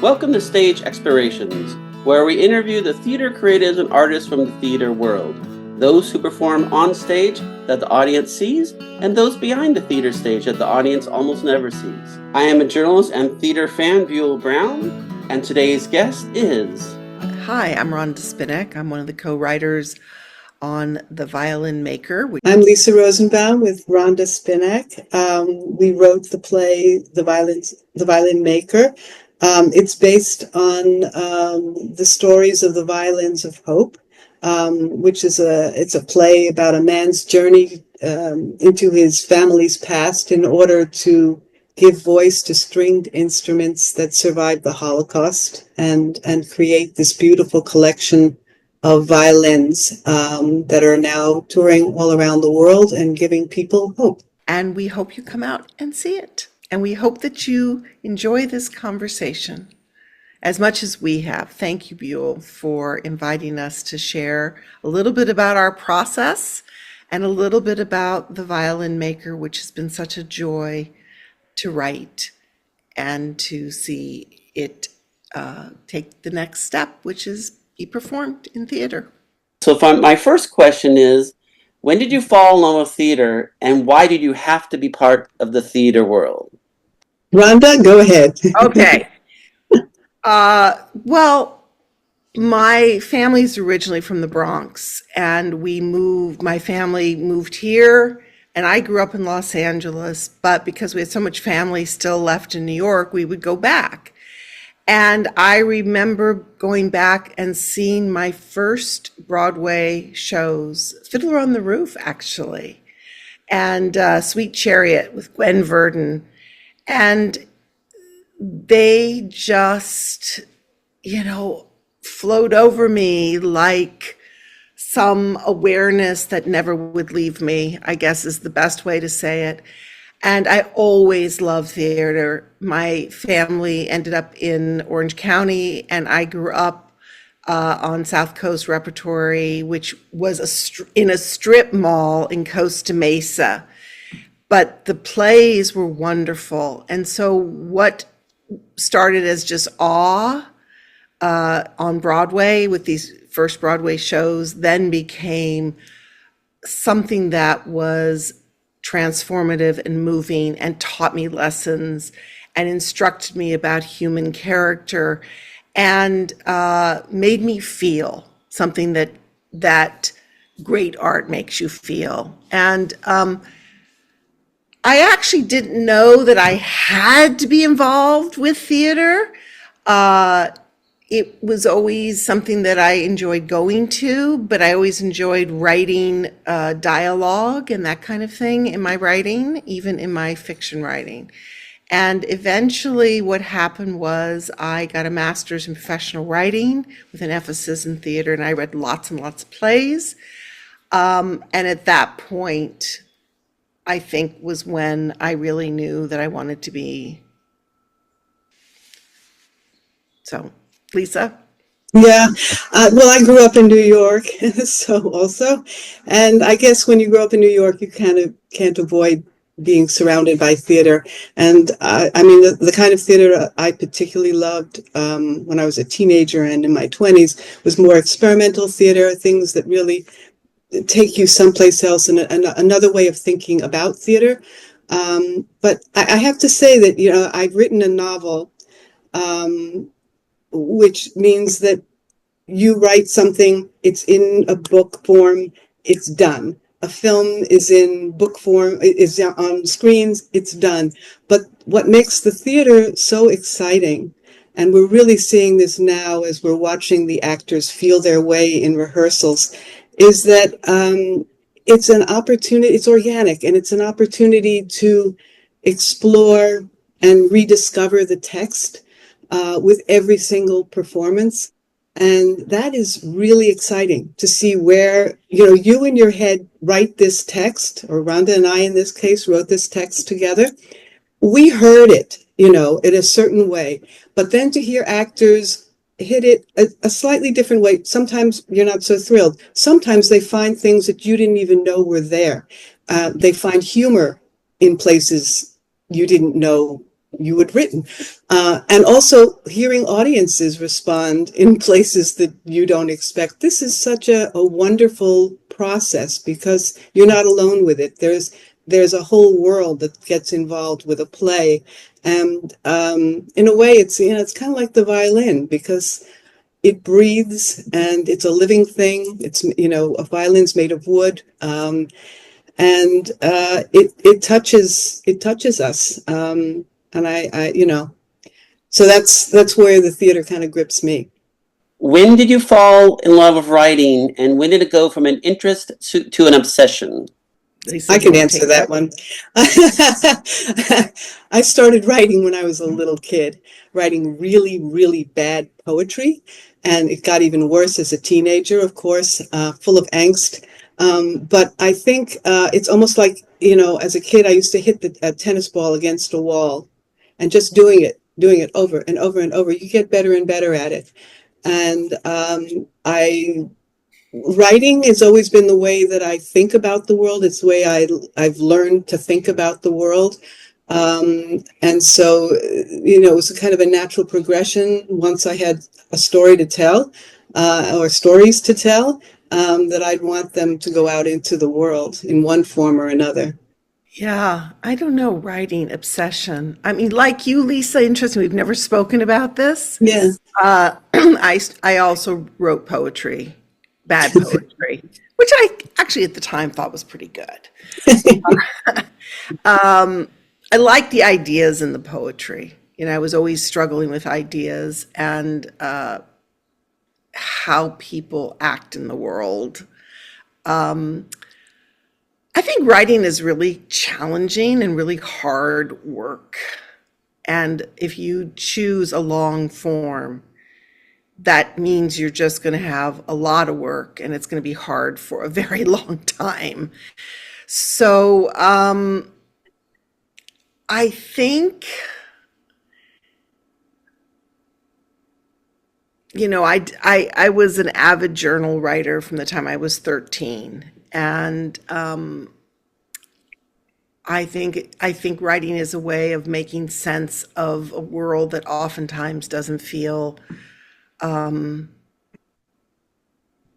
Welcome to Stage Explorations, where we interview the theater creatives and artists from the theater world, those who perform on stage that the audience sees, and those behind the theater stage that the audience almost never sees. I am a journalist and theater fan, Lielle Brown, and today's guest is... Hi, I'm Ronda Spinak. I'm one of the co-writers on The Violin Maker. I'm Lisa Rosenbaum with Ronda Spinak. We wrote the play, The Violin Maker. It's based on the stories of the Violins of Hope, which is a play about a man's journey into his family's past in order to give voice to stringed instruments that survived the Holocaust and create this beautiful collection of violins that are now touring all around the world and giving people hope. And we hope you come out and see it. And we hope that you enjoy this conversation as much as we have. Thank you, Lielle, for inviting us to share a little bit about our process and a little bit about The Violin Maker, which has been such a joy to write and to see it take the next step, which is be performed in theater. So my first question is, when did you fall in love with theater, and why did you have to be part of the theater world? Rhonda, go ahead. Okay. Well, my family's originally from the Bronx, and my family moved here, and I grew up in Los Angeles, but because we had so much family still left in New York, we would go back. And I remember going back and seeing my first Broadway shows, Fiddler on the Roof, actually, and Sweet Chariot with Gwen Verdon. And they just, flowed over me like some awareness that never would leave me, I guess is the best way to say it. And I always loved theater. My family ended up in Orange County, and I grew up on South Coast Repertory, which was in a strip mall in Costa Mesa. But the plays were wonderful. And so what started as just awe on Broadway with these first Broadway shows then became something that was transformative and moving and taught me lessons and instructed me about human character and made me feel something that great art makes you feel. And I actually didn't know that I had to be involved with theater. It was always something that I enjoyed going to, but I always enjoyed writing dialogue and that kind of thing in my writing, even in my fiction writing. And eventually what happened was I got a master's in professional writing with an emphasis in theater, and I read lots and lots of plays. And at that point, I think was when I really knew that I wanted to be. So, Lisa? Yeah, well, I grew up in New York, so also, and I guess when you grow up in New York, you kind of can't avoid being surrounded by theater. And I mean, the kind of theater I particularly loved when I was a teenager and in my 20s was more experimental theater, things that really take you someplace else and another way of thinking about theater. But I have to say that, I've written a novel, which means that you write something, it's in a book form, it's done. A film is in book form, is on screens, it's done. But what makes the theater so exciting, and we're really seeing this now as we're watching the actors feel their way in rehearsals, is that it's an opportunity, it's organic, and it's an opportunity to explore and rediscover the text with every single performance. And that is really exciting to see where, you in your head write this text, or Rhonda and I in this case wrote this text together. We heard it, in a certain way, but then to hear actors hit it a slightly different way. Sometimes you're not so thrilled. Sometimes they find things that you didn't even know were there. They find humor in places you didn't know you had written. And also hearing audiences respond in places that you don't expect. This is such a wonderful process because you're not alone with it. There's a whole world that gets involved with a play. And in a way, it's kind of like the violin because it breathes and it's a living thing. It's, a violin's made of wood. And it touches us. And so that's where the theater kind of grips me. When did you fall in love with writing, and when did it go from an interest to an obsession? I can answer that one. I started writing when I was a little kid, writing really, really bad poetry. And it got even worse as a teenager, of course, full of angst. But I think it's almost like, as a kid, I used to hit a tennis ball against a wall and just doing it over and over and over. You get better and better at it. And writing has always been the way that I think about the world. It's the way I've learned to think about the world. And so, it was a kind of a natural progression once I had a story to tell, or stories to tell, that I'd want them to go out into the world in one form or another. Yeah, I don't know, writing obsession. I mean, like you, Lisa, interesting. We've never spoken about this. Yeah. I also wrote poetry, bad poetry, which I actually at the time thought was pretty good. I like the ideas in the poetry. I was always struggling with ideas and how people act in the world. I think writing is really challenging and really hard work. And if you choose a long form, that means you're just going to have a lot of work and it's going to be hard for a very long time. So I think, I was an avid journal writer from the time I was 13. And I think writing is a way of making sense of a world that oftentimes doesn't feel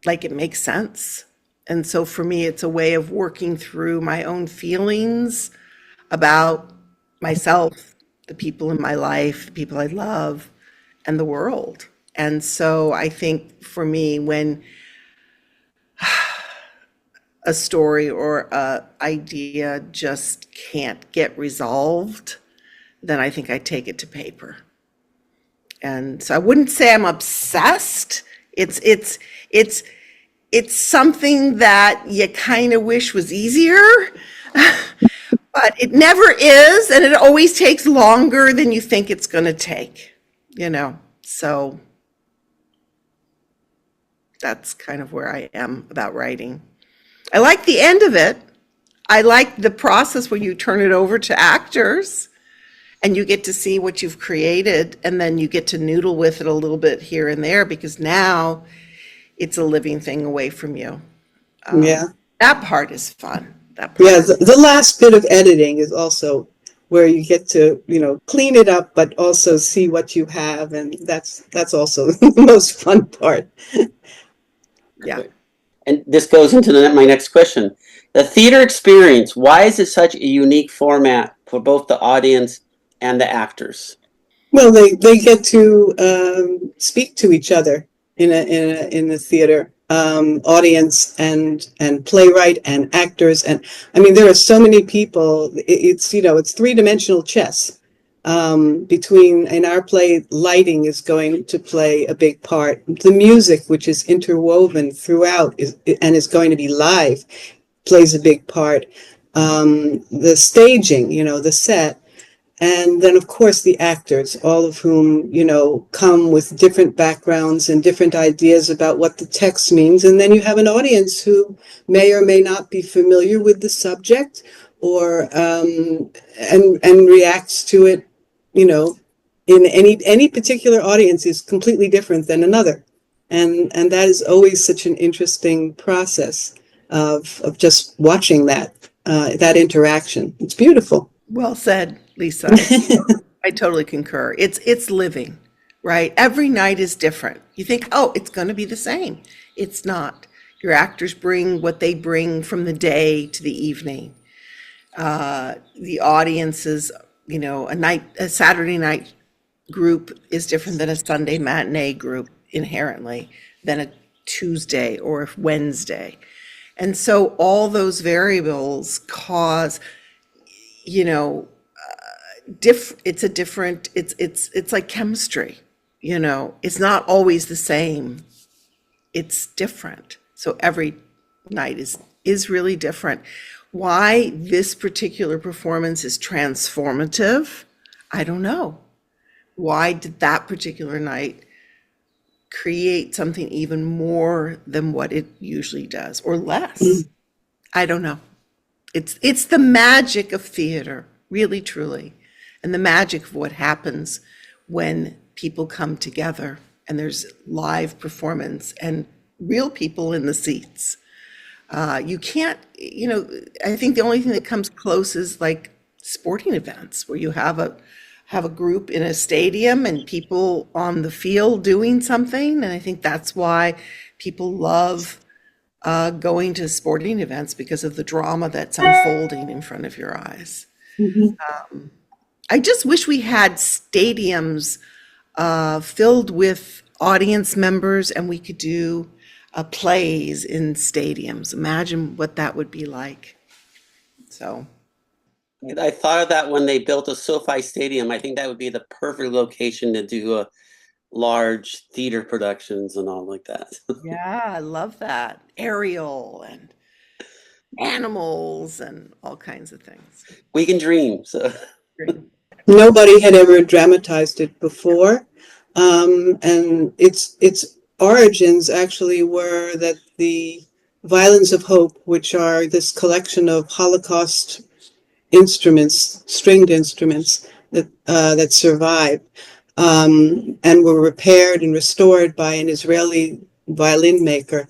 like it makes sense. And so for me, it's a way of working through my own feelings about myself, the people in my life, the people I love, and the world. And so I think for me, when a story or a idea just can't get resolved, then I think I take it to paper. And so I wouldn't say I'm obsessed. It's something that you kind of wish was easier, but it never is, and it always takes longer than you think it's going to take, So that's kind of where I am about writing. I like the end of it. I like the process where you turn it over to actors and you get to see what you've created, and then you get to noodle with it a little bit here and there because now it's a living thing away from you. Yeah. That part is fun. Yeah, the last bit of editing is also where you get to, clean it up, but also see what you have. And that's also the most fun part. Yeah. And this goes into my next question. The theater experience, why is it such a unique format for both the audience and the actors? Well, they get to speak to each other in the theater, audience and playwright and actors. And I mean, there are so many people. It's three-dimensional chess. In our play, lighting is going to play a big part. The music, which is interwoven throughout and is going to be live, plays a big part. The staging, the set, and then of course the actors, all of whom, come with different backgrounds and different ideas about what the text means. And then you have an audience who may or may not be familiar with the subject or and reacts to it, in any particular audience is completely different than another. And that is always such an interesting process of just watching that interaction. It's beautiful. Well said, Lisa. I totally concur. It's living, right? Every night is different. You think, oh, it's going to be the same. It's not. Your actors bring what they bring from the day to the evening. The audiences, a Saturday night group is different than a Sunday matinee group inherently, than a Tuesday or a Wednesday. And so all those variables cause, it's like chemistry, it's not always the same. It's different. So every night is really different. Why this particular performance is transformative, I don't know. Why did that particular night create something even more than what it usually does, or less? I don't know. It's the magic of theater, really, truly, and the magic of what happens when people come together and there's live performance and real people in the seats. You can't, I think the only thing that comes close is like sporting events where you have a group in a stadium and people on the field doing something. And I think that's why people love going to sporting events, because of the drama that's unfolding in front of your eyes. I just wish we had stadiums filled with audience members and we could do plays in stadiums. Imagine what that would be like. So I thought of that when they built a SoFi Stadium. I think that would be the perfect location to do large theater productions and all like that. yeah, I love that. Aerial and animals and all kinds of things. We can dream. So Nobody had ever dramatized it before. And its origins actually were that the Violins of Hope, which are this collection of Holocaust instruments, stringed instruments that survived, and were repaired and restored by an Israeli violin maker.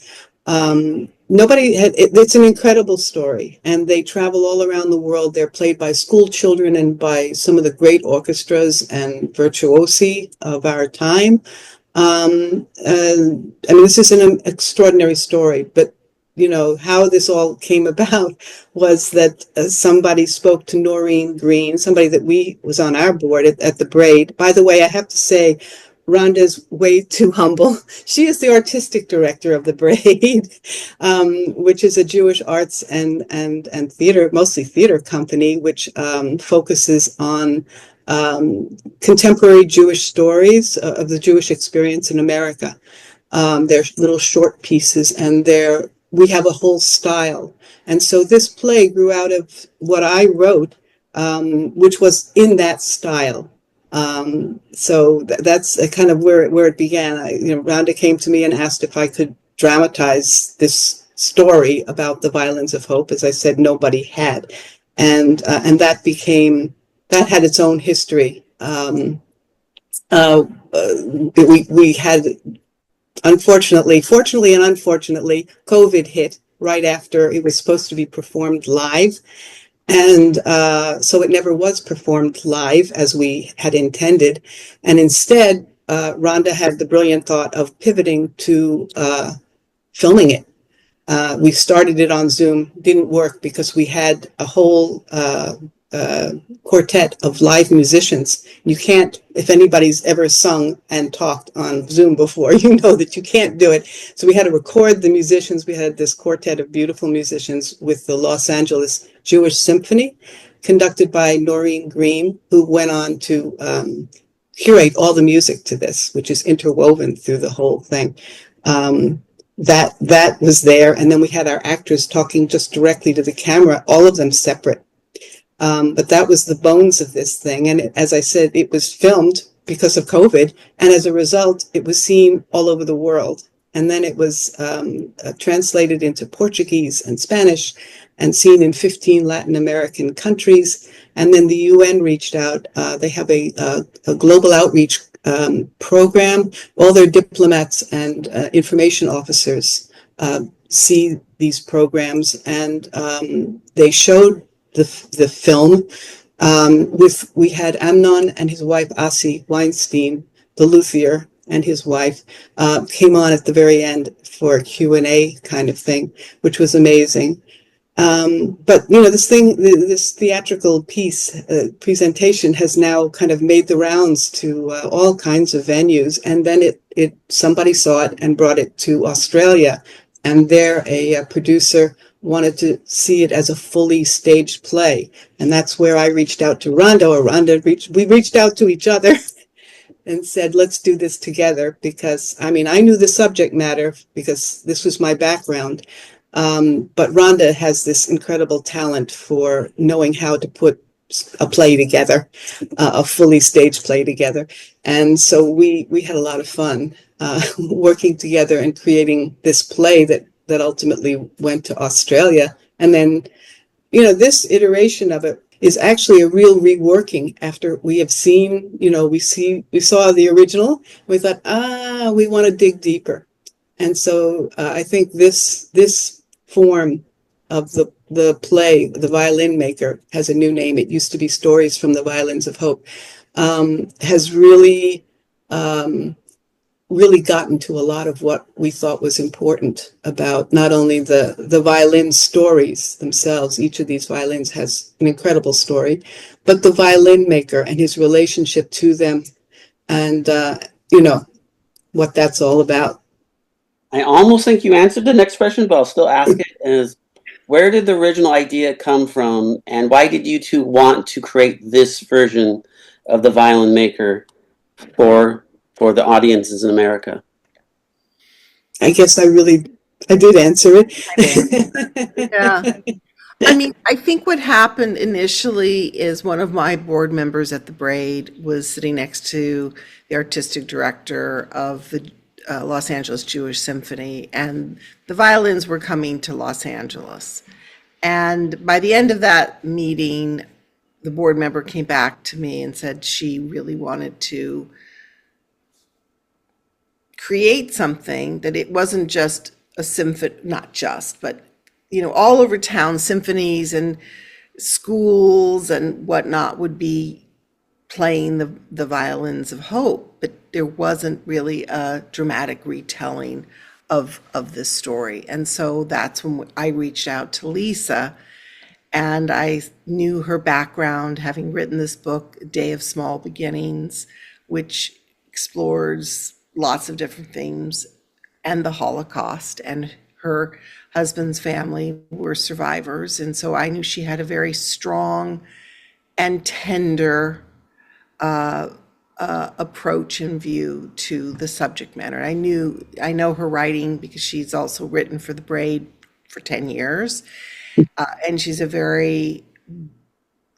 It's an incredible story, and they travel all around the world. They're played by school children and by some of the great orchestras and virtuosi of our time. This is an extraordinary story, but how this all came about was that somebody spoke to Noreen Green, somebody that was on our board at the Braid. By the way, I have to say, Ronda's way too humble. She is the artistic director of the Braid, which is a Jewish arts and theater, mostly theater company, which focuses on contemporary Jewish stories of the Jewish experience in America. They're little short pieces, and we have a whole style. And so this play grew out of what I wrote, which was in that style. So that's kind of where it began. Rhonda came to me and asked if I could dramatize this story about the Violins of Hope. As I said, nobody had. And that had its own history. We had, fortunately and unfortunately, COVID hit right after it was supposed to be performed live. And so it never was performed live as we had intended. And instead, Rhonda had the brilliant thought of pivoting to filming it. We started it on Zoom, didn't work because we had a whole quartet of live musicians. You can't, if anybody's ever sung and talked on Zoom before, you know that you can't do it. So we had to record the musicians. We had this quartet of beautiful musicians with the Los Angeles Jewish Symphony, conducted by Noreen Green, who went on to curate all the music to this, which is interwoven through the whole thing. That was there. And then we had our actors talking just directly to the camera, all of them separate. But that was the bones of this thing. And as I said, it was filmed because of COVID. And as a result, it was seen all over the world. And then it was translated into Portuguese and Spanish and seen in 15 Latin American countries. And then the UN reached out. They have a global outreach program. All their diplomats and information officers see these programs. And they showed the film We had Amnon and his wife Asi Weinstein, the luthier, and his wife came on at the very end for a Q&A kind of thing, which was amazing. But this theatrical piece presentation has now kind of made the rounds to all kinds of venues, and then somebody saw it and brought it to Australia, and there a producer wanted to see it as a fully staged play, and that's where I reached out to Ronda, we reached out to each other and said, let's do this together, because I knew the subject matter because this was my background. But Ronda has this incredible talent for knowing how to put a play together, a fully staged play together. And so we had a lot of fun working together and creating this play that ultimately went to Australia. And then, this iteration of it is actually a real reworking after we have seen, we saw the original. We thought, we want to dig deeper. And so I think this form of the play, The Violin Maker, has a new name. It used to be Stories from the Violins of Hope, has really gotten to a lot of what we thought was important about not only the violin stories themselves. Each of these violins has an incredible story, but the violin maker and his relationship to them, and what that's all about. I almost think you answered the next question, but I'll still ask it, is where did the original idea come from, and why did you two want to create this version of the Violin Maker for the audiences in America? I guess I did answer it. Yeah. I think what happened initially is one of my board members at the Braid was sitting next to the artistic director of the Los Angeles Jewish Symphony, and the violins were coming to Los Angeles. And by the end of that meeting, the board member came back to me and said she really wanted to create something that it wasn't just a symphony, not just, but all over town, symphonies and schools and whatnot would be playing the Violins of Hope, but there wasn't really a dramatic retelling of this story. And so that's when I reached out to Lisa, and I knew her background, having written this book, A Day of Small Beginnings, which explores lots of different themes, and the Holocaust, and her husband's family were survivors. And so I knew she had a very strong and tender approach and view to the subject matter. I know her writing because she's also written for the Braid for 10 years. And she's a very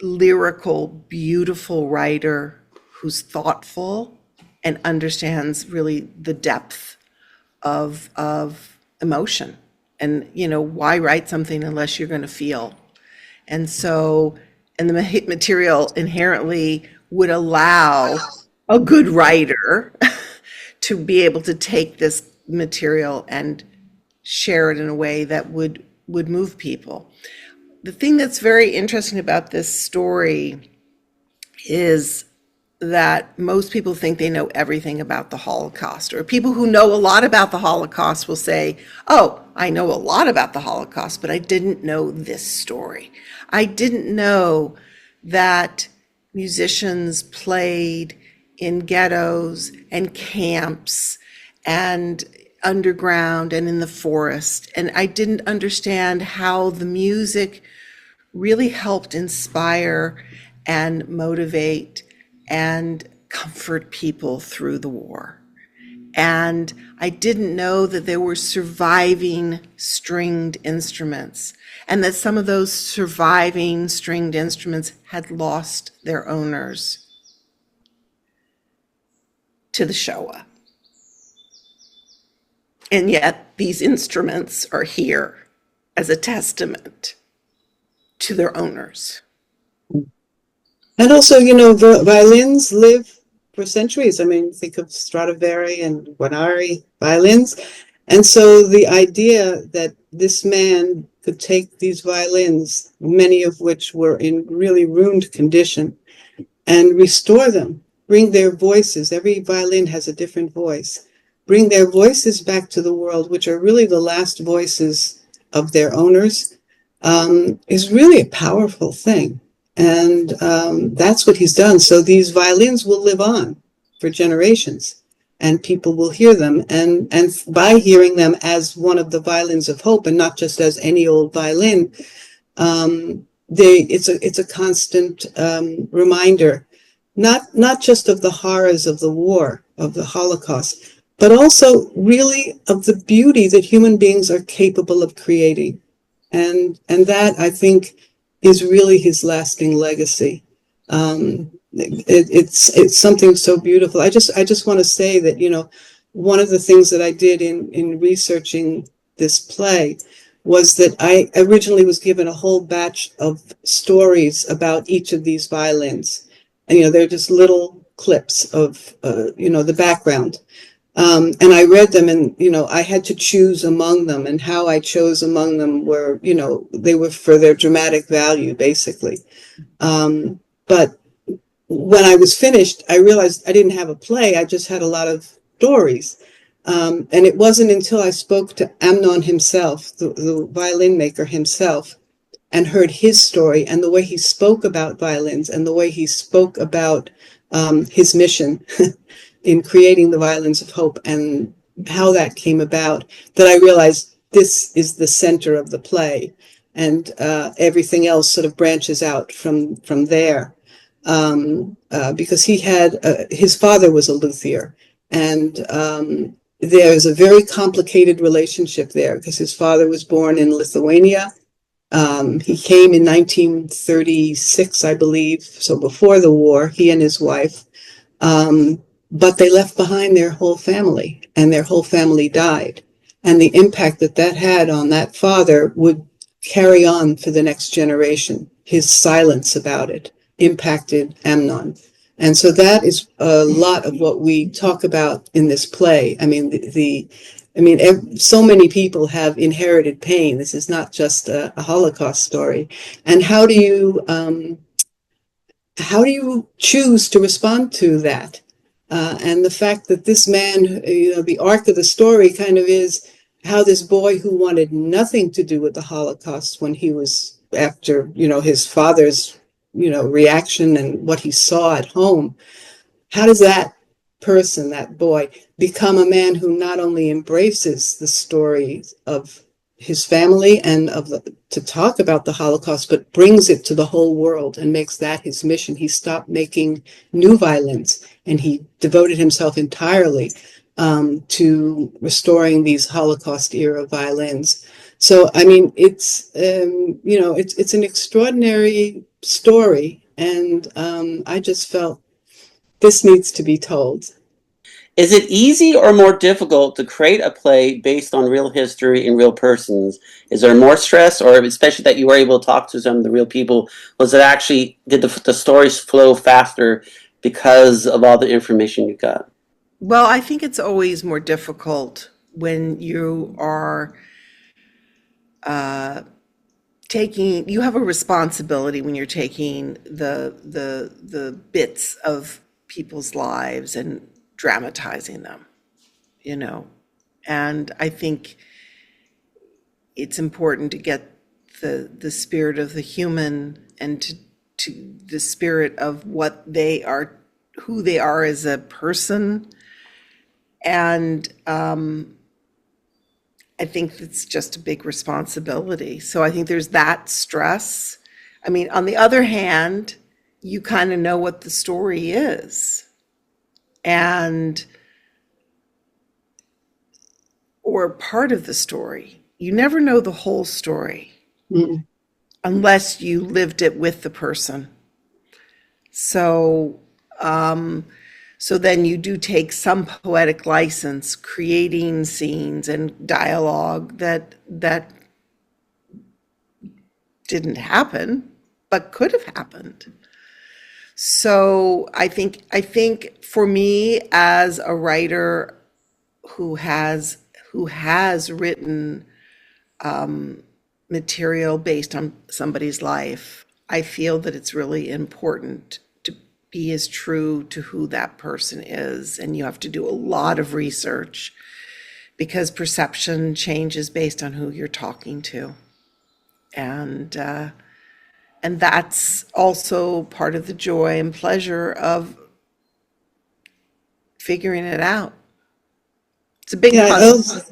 lyrical, beautiful writer who's thoughtful and understands really the depth of emotion. And, why write something unless you're going to feel? And so, and the material inherently would allow a good writer to be able to take this material and share it in a way that would move people. The thing that's very interesting about this story is that most people think they know everything about the Holocaust, or people who know a lot about the Holocaust will say, oh, I know a lot about the Holocaust, but I didn't know this story. I didn't know that musicians played in ghettos and camps and underground and in the forest. And I didn't understand how the music really helped inspire and motivate and comfort people through the war. And I didn't know that there were surviving stringed instruments, and that some of those surviving stringed instruments had lost their owners to the Shoah. And yet these instruments are here as a testament to their owners. And also, violins live for centuries. Think of Stradivari and Guarneri violins. And so the idea that this man could take these violins, many of which were in really ruined condition, and restore them, bring their voices. Every violin has a different voice. Bring their voices back to the world, which are really the last voices of their owners, is really a powerful thing. And that's what he's done. So these violins will live on for generations, and people will hear them. And by hearing them as one of the violins of hope, and not just as any old violin, it's a constant reminder, not just of the horrors of the war, of the Holocaust, but also really of the beauty that human beings are capable of creating. And that, I think, is really his lasting legacy. It's something so beautiful. I just want to say that, you know, one of the things that I did in researching this play was that I originally was given a whole batch of stories about each of these violins. And, you know, they're just little clips of, you know, the background. And I read them, and, you know, I had to choose among them, and how I chose among them were, you know, they were for their dramatic value, basically. But when I was finished, I realized I didn't have a play. I just had a lot of stories. And it wasn't until I spoke to Amnon himself, the violin maker himself, and heard his story and the way he spoke about violins and the way he spoke about his mission in creating the Violins of Hope and how that came about, that I realized this is the center of the play, and everything else sort of branches out from there. Because he had, his father was a luthier, and there's a very complicated relationship there, because his father was born in Lithuania. He came in 1936, I believe, so before the war, he and his wife. But they left behind their whole family, and their whole family died. And the impact that that had on that father would carry on for the next generation. His silence about it impacted Amnon. And so that is a lot of what we talk about in this play. I mean, so many people have inherited pain. This is not just a Holocaust story. And how do you choose to respond to that? And the fact that this man, you know, the arc of the story kind of is how this boy who wanted nothing to do with the Holocaust, when he was, after, you know, his father's, you know, reaction and what he saw at home, how does that person, that boy, become a man who not only embraces the story of his family and to talk about the Holocaust, but brings it to the whole world and makes that his mission. He stopped making new violins, and he devoted himself entirely to restoring these Holocaust era violins. So, I mean, it's, you know, it's an extraordinary story, and I just felt this needs to be told. Is it easy or more difficult to create a play based on real history and real persons? Is there more stress, or especially that you were able to talk to some of the real people? Was it actually, did the stories flow faster because of all the information you got? Well, I think it's always more difficult when you are you have a responsibility when you're taking the bits of people's lives and dramatizing them, you know. And I think it's important to get the spirit of the human, and to the spirit of what they are, who they are as a person. And I think it's just a big responsibility. So I think there's that stress. I mean, on the other hand, you kind of know what the story is, or part of the story. You never know the whole story unless you lived it with the person. So, so then you do take some poetic license, creating scenes and dialogue that didn't happen, but could have happened. So I think for me, as a writer who has written material based on somebody's life, I feel that it's really important to be as true to who that person is. And you have to do a lot of research because perception changes based on who you're talking to. And that's also part of the joy and pleasure of figuring it out. It's a big puzzle.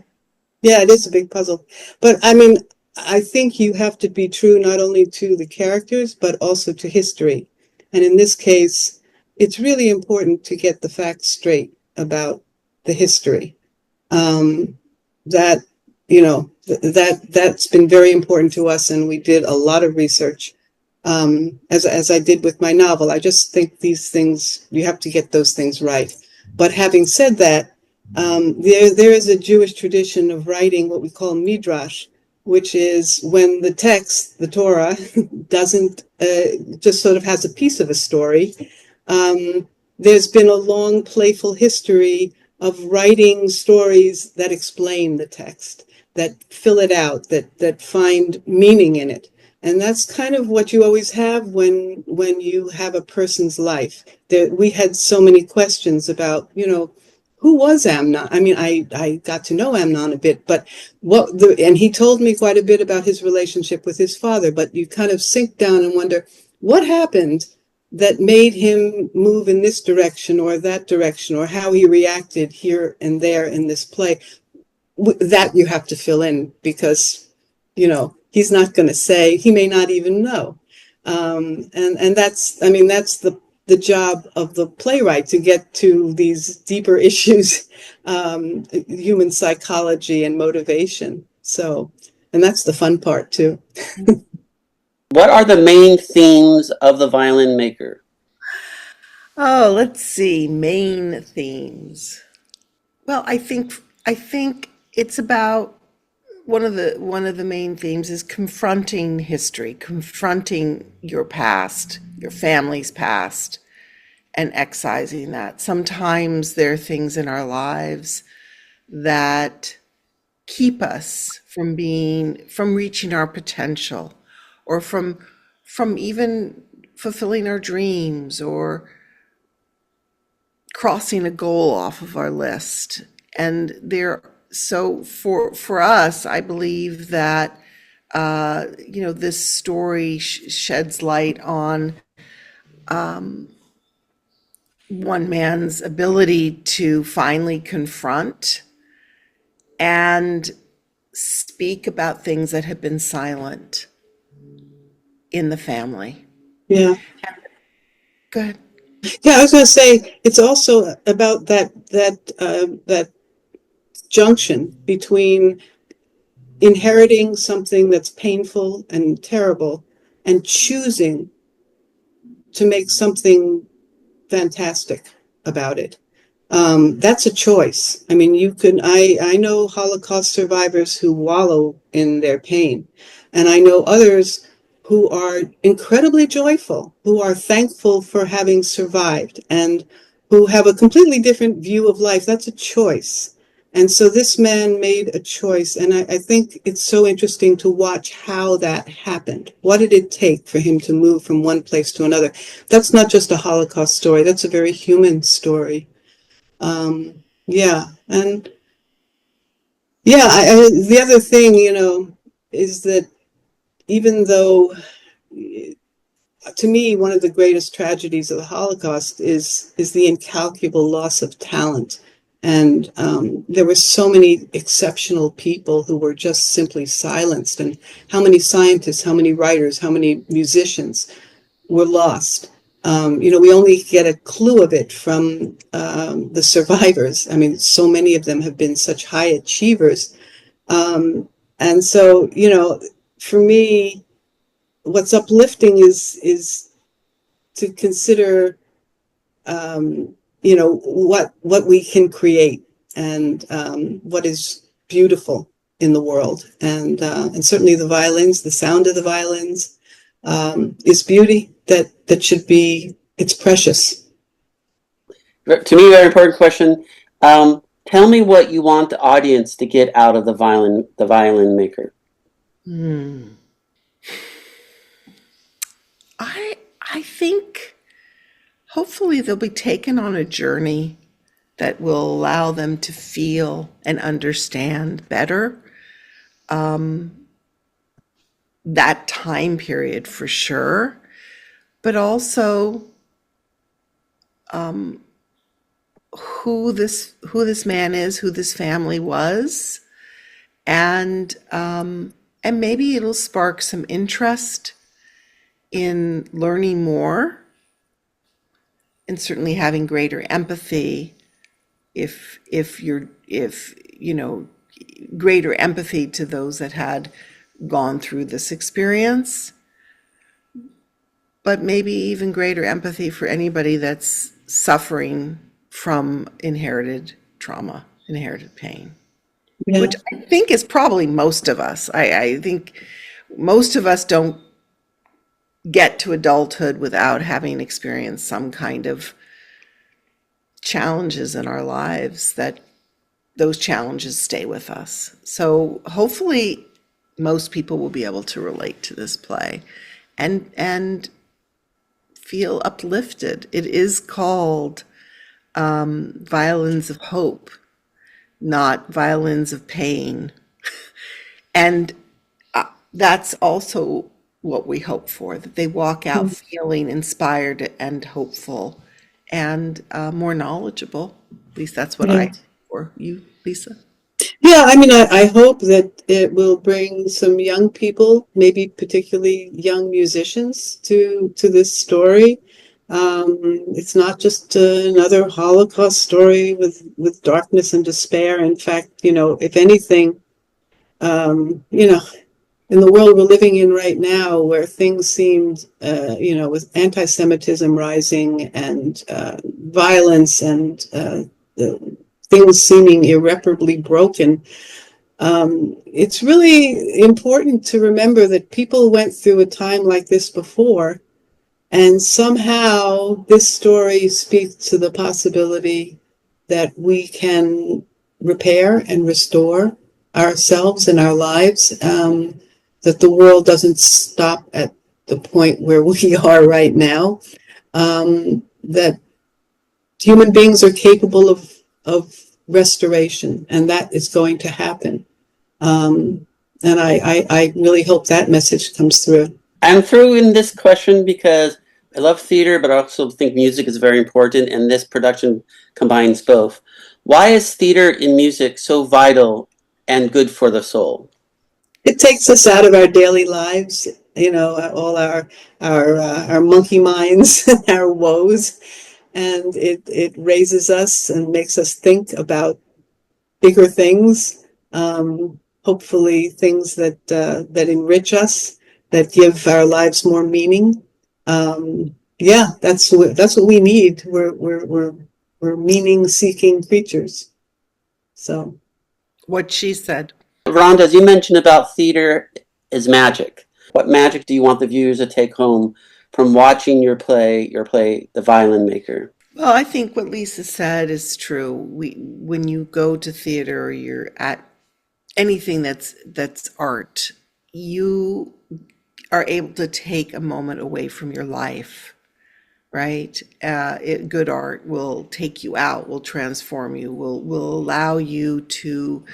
Yeah, it is a big puzzle. But I mean, I think you have to be true not only to the characters, but also to history. And in this case, it's really important to get the facts straight about the history. That, you know, that's been very important to us, and we did a lot of research. As I did with my novel, I just think these things, you have to get those things right. But having said that, there is a Jewish tradition of writing what we call midrash, which is when the text, the Torah, doesn't just sort of has a piece of a story. There's been a long playful history of writing stories that explain the text, that fill it out, that find meaning in it. And that's kind of what you always have when you have a person's life. We had so many questions about, you know, who was Amnon? I mean, I got to know Amnon a bit, but and he told me quite a bit about his relationship with his father, but you kind of sink down and wonder what happened that made him move in this direction or that direction, or how he reacted here and there in this play. That you have to fill in because, you know, he's not going to say, he may not even know. And that's, I mean, that's the job of the playwright, to get to these deeper issues, human psychology and motivation. So, and that's the fun part too. What are the main themes of the Violin Maker? Oh, let's see, main themes. Well, I think it's about one of the main themes is confronting history, confronting your past, your family's past, and excising that. Sometimes there are things in our lives that keep us from reaching our potential, or from even fulfilling our dreams, or crossing a goal off of our list. And so for us, I believe that you know, this story sheds light on one man's ability to finally confront and speak about things that have been silent in the family. Yeah. Go ahead. Yeah, I was going to say, it's also about that junction between inheriting something that's painful and terrible and choosing to make something fantastic about it. That's a choice. I mean, I know Holocaust survivors who wallow in their pain, and I know others who are incredibly joyful, who are thankful for having survived, and who have a completely different view of life. That's a choice. And so this man made a choice, and I think it's so interesting to watch how that happened. What did it take for him to move from one place to another? That's not just a Holocaust story. That's a very human story. Yeah, and yeah, the other thing, you know, is that even though, to me, one of the greatest tragedies of the Holocaust is the incalculable loss of talent. And there were so many exceptional people who were just simply silenced. And how many scientists, how many writers, how many musicians were lost? You know, we only get a clue of it from the survivors. I mean, so many of them have been such high achievers. And so, you know, for me, what's uplifting is to consider, you know, what we can create, and what is beautiful in the world, and certainly the violins, the sound of the violins, is beauty that should be, it's precious. To me, very important question. Tell me what you want the audience to get out of the Violin Maker. Hmm. I think hopefully they'll be taken on a journey that will allow them to feel and understand better that time period for sure, but also who this man is, who this family was, and maybe it'll spark some interest in learning more and certainly having greater empathy if you know greater empathy to those that had gone through this experience, but maybe even greater empathy for anybody that's suffering from inherited trauma, inherited pain, Yeah. which I think is probably most of us. I think most of us don't get to adulthood without having experienced some kind of challenges in our lives, that those challenges stay with us. So hopefully most people will be able to relate to this play and feel uplifted. It is called Violins of Hope, not Violins of Pain. And that's also what we hope for, that they walk out feeling inspired and hopeful and more knowledgeable. At least that's what I Yeah. hope for. You, Lisa? Yeah, I mean, I hope that it will bring some young people, maybe particularly young musicians, to this story. It's not just another Holocaust story with darkness and despair. In fact, if anything, in the world we're living in right now, where things seemed, with anti-Semitism rising and violence and things seeming irreparably broken, it's really important to remember that people went through a time like this before, and somehow this story speaks to the possibility that we can repair and restore ourselves and our lives, that the world doesn't stop at the point where we are right now, that human beings are capable of restoration, and that is going to happen. And I really hope that message comes through. I'm through in this question because I love theater, but I also think music is very important, and this production combines both. Why is theater in music so vital and good for the soul? It takes us out of our daily lives, all our monkey minds, our woes, and it raises us and makes us think about bigger things. Hopefully, things that enrich us, that give our lives more meaning. Yeah, that's what we need. We're meaning-seeking creatures. So. What she said. Rhonda, as you mentioned about theater is magic. What magic do you want the viewers to take home from watching your play, The Violin Maker? Well, I think what Lisa said is true. When you go to theater or you're at anything that's art, you are able to take a moment away from your life, right? Good art will take you out, will transform you, will allow you to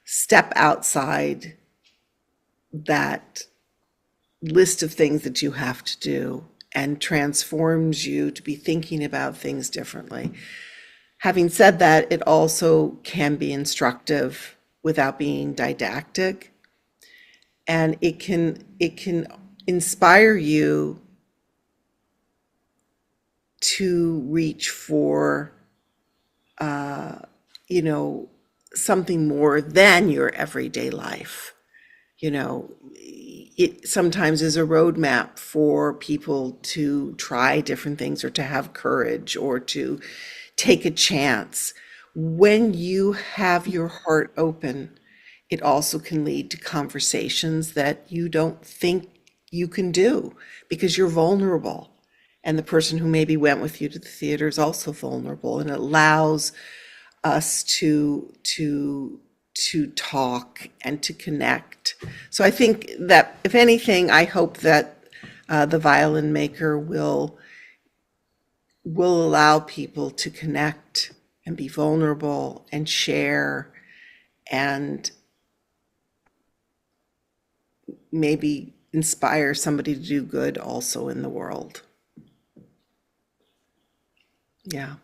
step outside that list of things that you have to do and transforms you to be thinking about things differently. Having said that, it also can be instructive without being didactic, and it can inspire you to reach for something more than your everyday life. It sometimes is a roadmap for people to try different things or to have courage or to take a chance. When you have your heart open, it also can lead to conversations that you don't think you can do because you're vulnerable. And the person who maybe went with you to the theater is also vulnerable, and it allows us to to talk and to connect. So I think that, if anything, I hope that the Violin Maker will allow people to connect and be vulnerable and share, and maybe inspire somebody to do good also in the world. Yeah.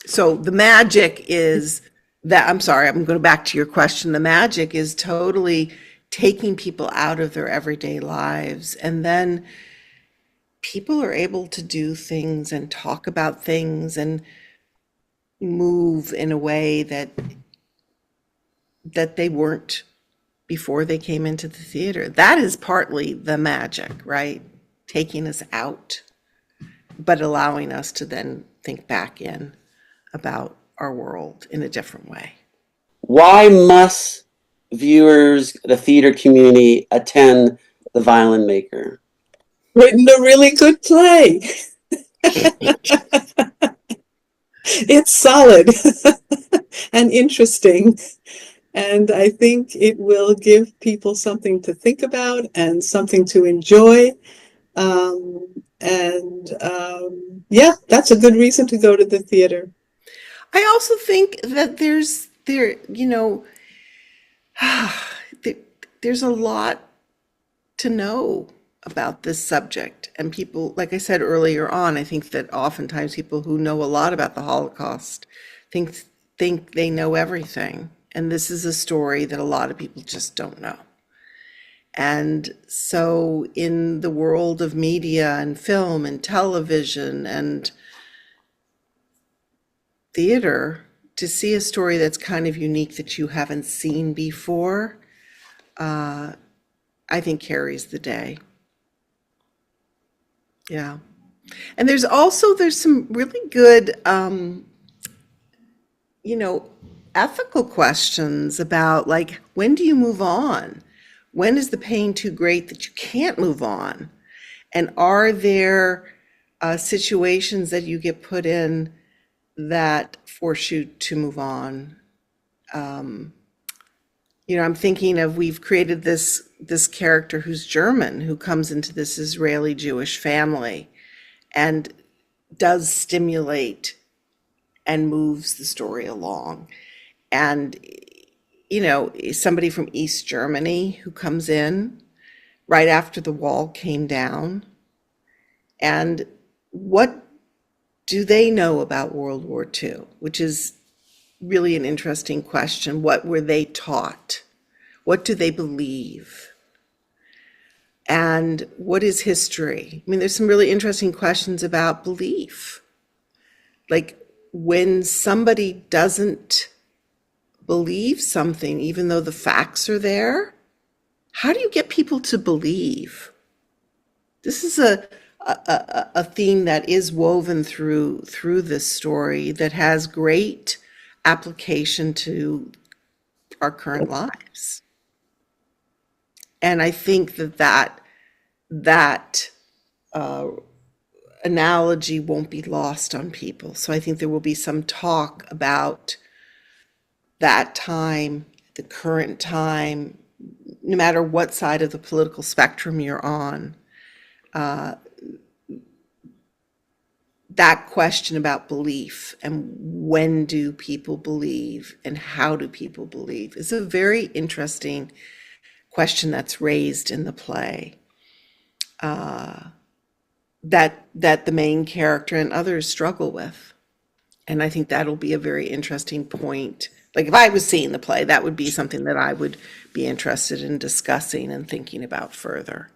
So the magic is that, I'm sorry, I'm going back to your question. The magic is totally taking people out of their everyday lives, and then people are able to do things and talk about things and move in a way that they weren't before they came into the theater. That is partly the magic, right? Taking us out, but allowing us to then think back in about our world in a different way. Why must viewers, the theater community, attend The Violin Maker? Written a really good play. It's solid and interesting. And I think it will give people something to think about and something to enjoy. Yeah, that's a good reason to go to the theater. I also think that there's a lot to know about this subject. And people, like I said earlier on, I think that oftentimes people who know a lot about the Holocaust think they know everything. And this is a story that a lot of people just don't know. And so in the world of media and film and television and theater, to see a story that's kind of unique that you haven't seen before, I think carries the day. Yeah. And there's some really good, ethical questions about, like, when do you move on? When is the pain too great that you can't move on? And are there situations that you get put in that force you to move on? I'm thinking of, we've created this character who's German, who comes into this Israeli Jewish family and does stimulate and moves the story along. And, somebody from East Germany who comes in right after the wall came down. And what do they know about World War II? Which is really an interesting question. What were they taught? What do they believe? And what is history? I mean, there's some really interesting questions about belief. Like, when somebody doesn't believe something, even though the facts are there, how do you get people to believe? This is a theme that is woven through this story that has great application to our current lives. And I think that analogy won't be lost on people. So I think there will be some talk about that time, the current time, no matter what side of the political spectrum you're on. That question about belief and when do people believe and how do people believe is a very interesting question that's raised in the play, that the main character and others struggle with. And I think that'll be a very interesting point. Like, if I was seeing the play, that would be something that I would be interested in discussing and thinking about further,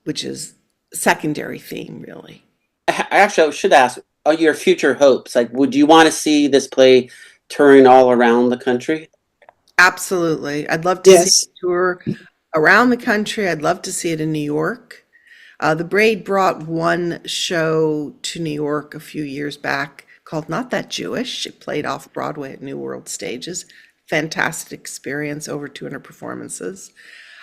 which is a secondary theme, really. Actually, I should ask, are your future hopes? Like, would you want to see this play touring all around the country? Absolutely. I'd love to see it tour around the country. I'd love to see it in New York. The Braid brought one show to New York a few years back called Not That Jewish. It played off Broadway at New World Stages. Fantastic experience, over 200 performances.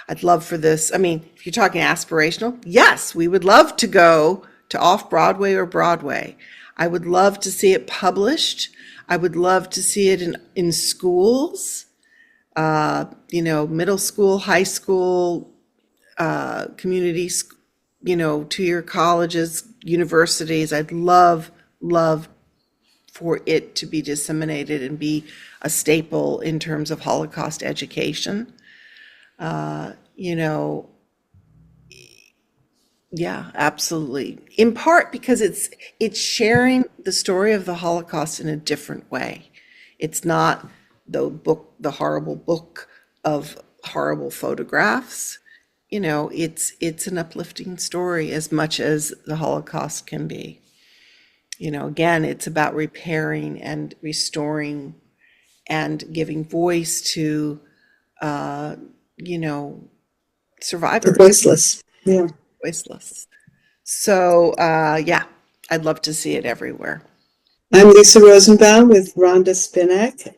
I'd love for this. I mean, if you're talking aspirational, yes, we would love to go to off Broadway or Broadway. I would love to see it published. I would love to see it in schools, middle school, high school, communities, 2-year colleges, universities. I'd love for it to be disseminated and be a staple in terms of Holocaust education. Yeah, absolutely. In part because it's sharing the story of the Holocaust in a different way. It's not the horrible book of horrible photographs. It's an uplifting story as much as the Holocaust can be. Again, it's about repairing and restoring and giving voice to, survivors. The voiceless. Yeah. Voiceless. So, yeah, I'd love to see it everywhere. I'm Lisa Rosenbaum with Ronda Spinak.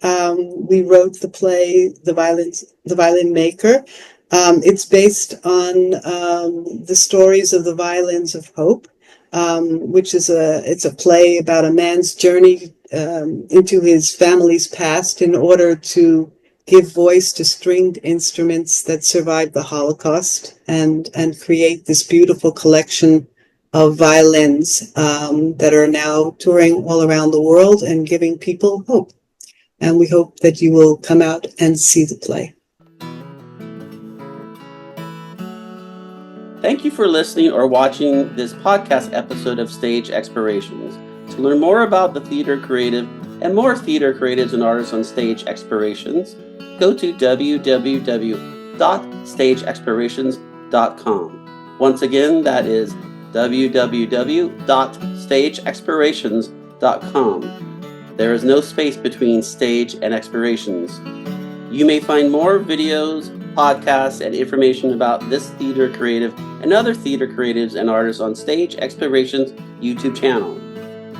We wrote the play, The Violin Maker. It's based on the stories of the Violins of Hope, which is it's a play about a man's journey into his family's past in order to give voice to stringed instruments that survived the Holocaust and create this beautiful collection of violins that are now touring all around the world and giving people hope. And we hope that you will come out and see the play. Thank you for listening or watching this podcast episode of Stage Explorations. To learn more about the theater creative and more theater creatives and artists on Stage Explorations, go to www.stageexplorations.com. Once again, that is www.stageexplorations.com. There is no space between stage and explorations. You may find more videos, podcasts, and information about this theater creative and other theater creatives and artists on Stage Explorations YouTube channel.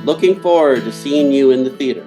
Looking forward to seeing you in the theater.